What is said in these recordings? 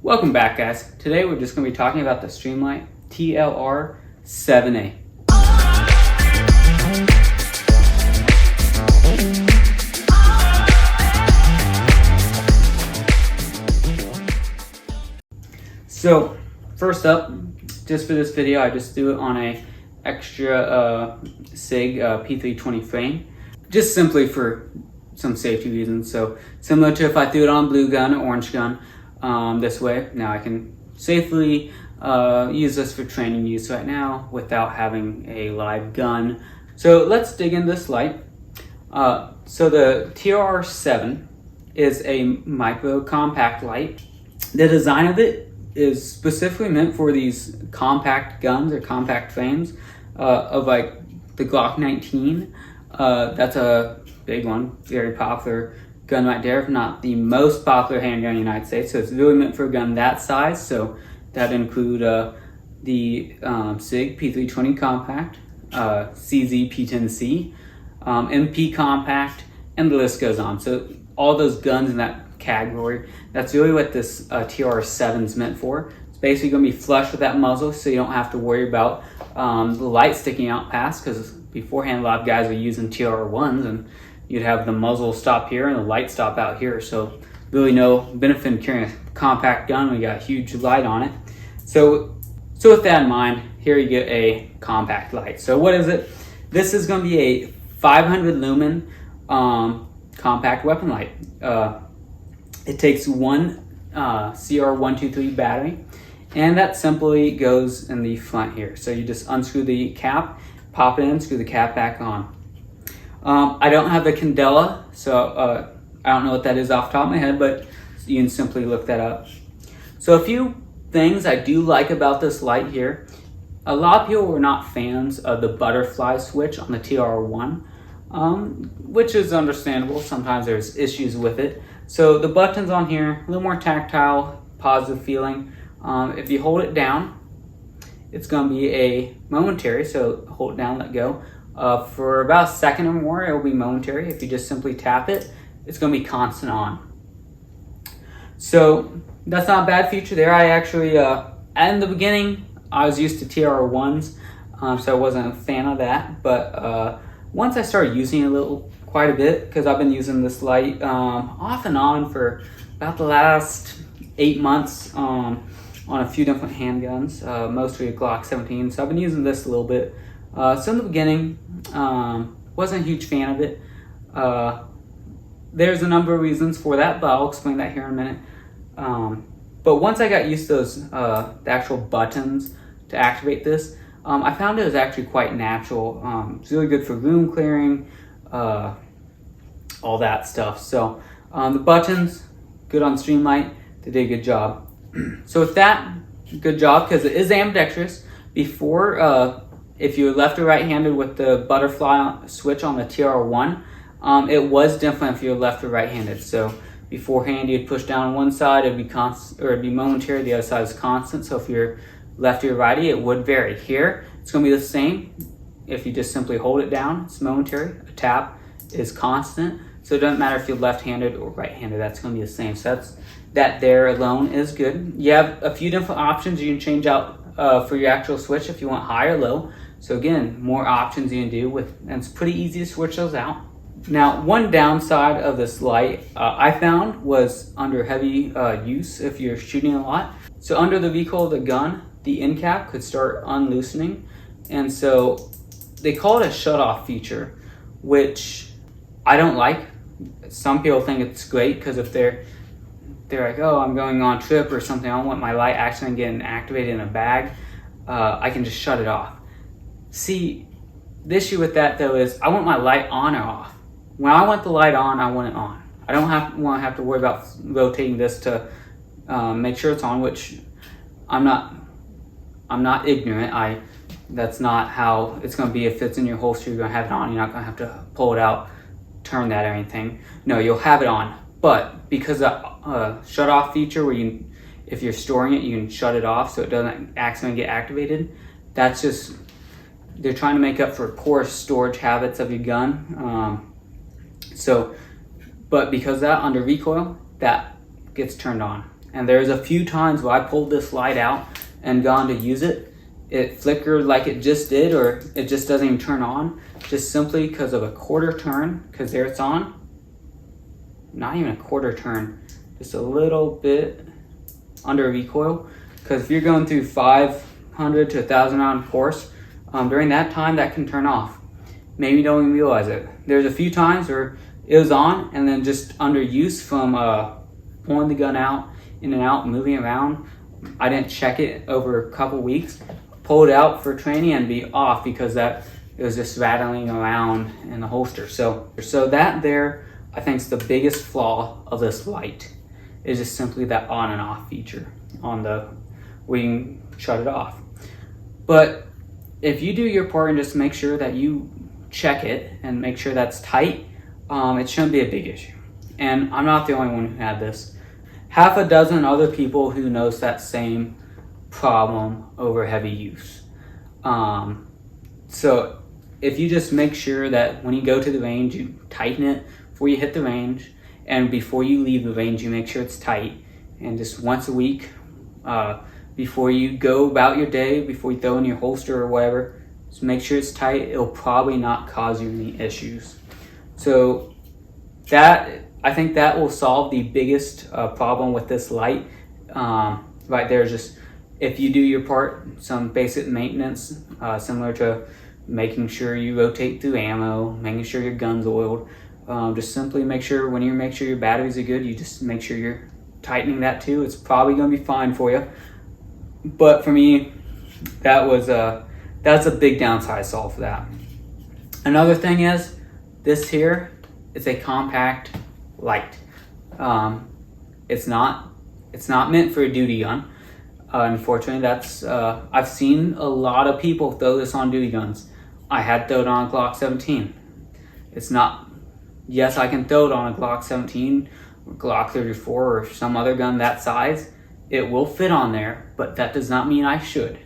Welcome back, guys. Today we're just going to be talking about the Streamlight TLR 7A. So first up, just for this video, I just threw it on a extra SIG P320 frame, just simply for some safety reasons. So similar to if I threw it on blue gun or orange gun, this way now I can safely use this for training use right now without having a live gun. So let's dig into this light. So the TLR 7 is a micro compact light. The design of it is specifically meant for these compact guns or compact frames of like the Glock 19. That's a big one, very popular gun right there, if not the most popular handgun in the United States. So it's really meant for a gun that size. So that include the SIG P320 compact, CZ P10C, MP compact, and the list goes on. So all those guns in that category, that's really what this TLR 7 is meant for. It's basically going to be flush with that muzzle, so you don't have to worry about the light sticking out past, because beforehand a lot of guys were using TLR 1s and you'd have the muzzle stop here and the light stop out here. So really no benefit in carrying a compact gun when you got a huge light on it. So with that in mind, here you get a compact light. So what is it? This is going to be a 500 lumen compact weapon light. It takes one CR123 battery, and that simply goes in the front here. So you just unscrew the cap, pop it in, screw the cap back on. I don't have the candela, so I don't know what that is off the top of my head, but you can simply look that up. So a few things I do like about this light here. A lot of people were not fans of the butterfly switch on the TLR1, which is understandable. Sometimes there's issues with it. So the buttons on here, a little more tactile, positive feeling. If you hold it down, it's going to be a momentary, so hold it down, let go. For about a second or more, it will be momentary. If you just simply tap it, it's going to be constant on. So that's not a bad feature there. I actually, in the beginning, I was used to TLR 1s, so I wasn't a fan of that. But once I started using it quite a bit, because I've been using this light off and on for about the last 8 months on a few different handguns, mostly a Glock 17. So I've been using this a little bit. So in the beginning, wasn't a huge fan of it. There's a number of reasons for that, but I'll explain that here in a minute. But once I got used to those, the actual buttons to activate this, I found it was actually quite natural. It's really good for room clearing, all that stuff. So the buttons, good on Streamlight. They did a good job. So with that, good job, because it is ambidextrous. Before, if you're left or right-handed with the butterfly switch on the TLR1, it was different if you're left or right-handed. So beforehand, you'd push down one side, it'd be constant, or it'd be momentary. The other side is constant. So if you're lefty or righty, it would vary. Here, it's going to be the same. If you just simply hold it down, it's momentary. A tap is constant. So it doesn't matter if you're left-handed or right-handed. That's going to be the same. So that there alone is good. You have a few different options you can change out for your actual switch if you want high or low. So again, more options you can do and it's pretty easy to switch those out. Now, one downside of this light I found was under heavy use if you're shooting a lot. So under the recoil of the gun, the end cap could start unloosening. And so they call it a shut-off feature, which I don't like. Some people think it's great because if they're like, oh, I'm going on trip or something, I don't want my light actually getting activated in a bag, I can just shut it off. See, the issue with that though is I want my light on or off. When I want the light on, I want it on. I don't want to have to worry about rotating this to make sure it's on, which I'm not ignorant. That's not how it's going to be. If it's in your holster, you're going to have it on. You're not going to have to pull it out, turn that or anything. No, you'll have it on. But because of shut off feature where if you're storing it, you can shut it off so it doesn't accidentally get activated. That's just, they're trying to make up for poor storage habits of your gun. But because of that, under recoil, that gets turned on. And there's a few times where I pulled this light out and gone to use it. It flickered like it just did, or it just doesn't even turn on, just simply because of a quarter turn, because there it's on. Not even a quarter turn, just a little bit under recoil. Because if you're going through 500 to 1,000 round course, during that time that can turn off. Maybe you don't even realize it. There's a few times where it was on and then just under use from pulling the gun out, in and out, moving around. I didn't check it over a couple weeks. Pull it out for training and be off because it was just rattling around in the holster. So that there, I think, is the biggest flaw of this light. Is just simply that on and off feature on the where you can shut it off. But if you do your part and just make sure that you check it and make sure that's tight, it shouldn't be a big issue. And I'm not the only one who had this. Half a dozen other people who knows that same problem over heavy use. So if you just make sure that when you go to the range, you tighten it before you hit the range, and before you leave the range, you make sure it's tight. And just once a week, before you go about your day, before you throw in your holster or whatever, just make sure it's tight. It'll probably not cause you any issues. So I think that will solve the biggest problem with this light. Right there is just, if you do your part, some basic maintenance, similar to making sure you rotate through ammo, making sure your gun's oiled. Just simply make sure when you make sure your batteries are good, you just make sure you're tightening that too. It's probably going to be fine for you. But for me, that's a big downside solve for that. Another thing is, this here, it's a compact light. It's not meant for a duty gun. Unfortunately, I've seen a lot of people throw this on duty guns. I had thrown it on a Glock 17. It's not, yes, I can throw it on a Glock 17, or Glock 34, or some other gun that size. It will fit on there, but that does not mean I should.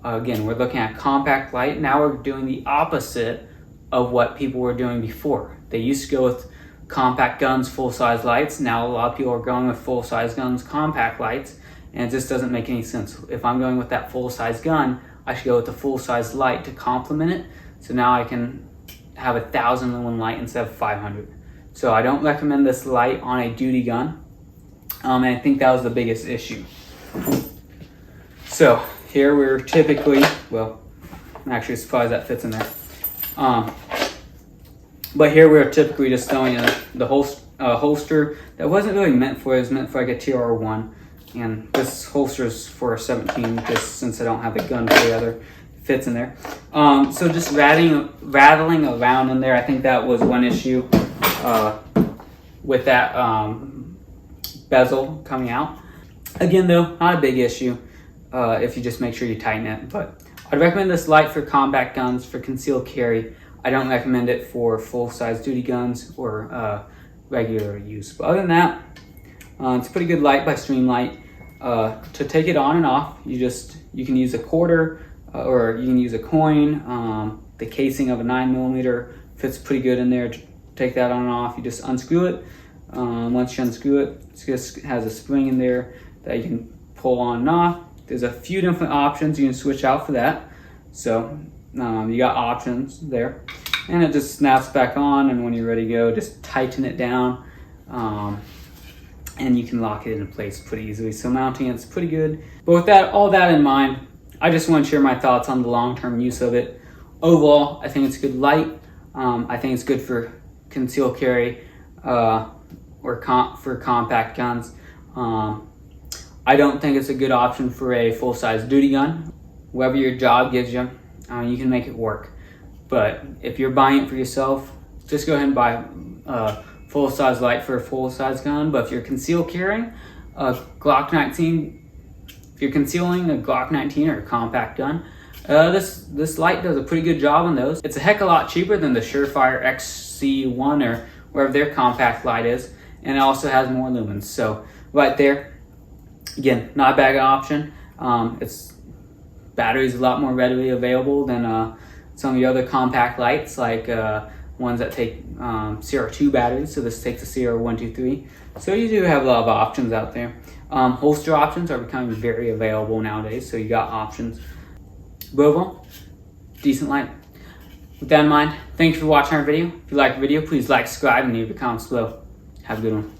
Again, we're looking at compact light. Now we're doing the opposite of what people were doing before. They used to go with compact guns, full-size lights. Now a lot of people are going with full-size guns, compact lights, and it just doesn't make any sense. If I'm going with that full-size gun, I should go with the full-size light to complement it. So now I can have 1,001 light instead of 500. So I don't recommend this light on a duty gun. And I think that was the biggest issue. So here we're typically, well, I'm actually surprised that fits in there. But here we're typically just throwing the holster that wasn't really meant for it. It was meant for like a TLR1. And this holster is for a 17, just since I don't have the gun for the other, fits in there. So just rattling around in there, I think that was one issue with that bezel coming out. Again though, not a big issue if you just make sure you tighten it. But I'd recommend this light for combat guns, for concealed carry. I don't recommend it for full-size duty guns or regular use. But other than that, it's a pretty good light by Streamlight. To take it on and off, you can use a quarter or you can use a coin. The casing of a 9mm fits pretty good in there. To take that on and off, you just unscrew it. Once you unscrew it, it just has a spring in there that you can pull on and off. There's a few different options you can switch out for that. So you got options there. And it just snaps back on, and when you're ready to go, just tighten it down. And you can lock it into place pretty easily. So mounting it's pretty good. But with all that in mind, I just want to share my thoughts on the long-term use of it. Overall, I think it's a good light. I think it's good for concealed carry or for compact guns. I don't think it's a good option for a full-size duty gun. Whatever your job gives you, you can make it work. But if you're buying it for yourself, just go ahead and buy full-size light for a full-size gun. But if you're concealed carrying a Glock 19, if you're concealing a Glock 19 or a compact gun, this light does a pretty good job on those. It's a heck of a lot cheaper than the Surefire Xc1 or wherever their compact light is, and it also has more lumens. So right there, again, not a bad option. Its battery is a lot more readily available than some of the other compact lights like ones that take CR2 batteries. So this takes a CR123. So you do have a lot of options out there. Holster options are becoming very available nowadays. So you got options. Both of them, decent light. With that in mind, thanks for watching our video. If you liked the video, please like, subscribe, and leave your comments below. Have a good one.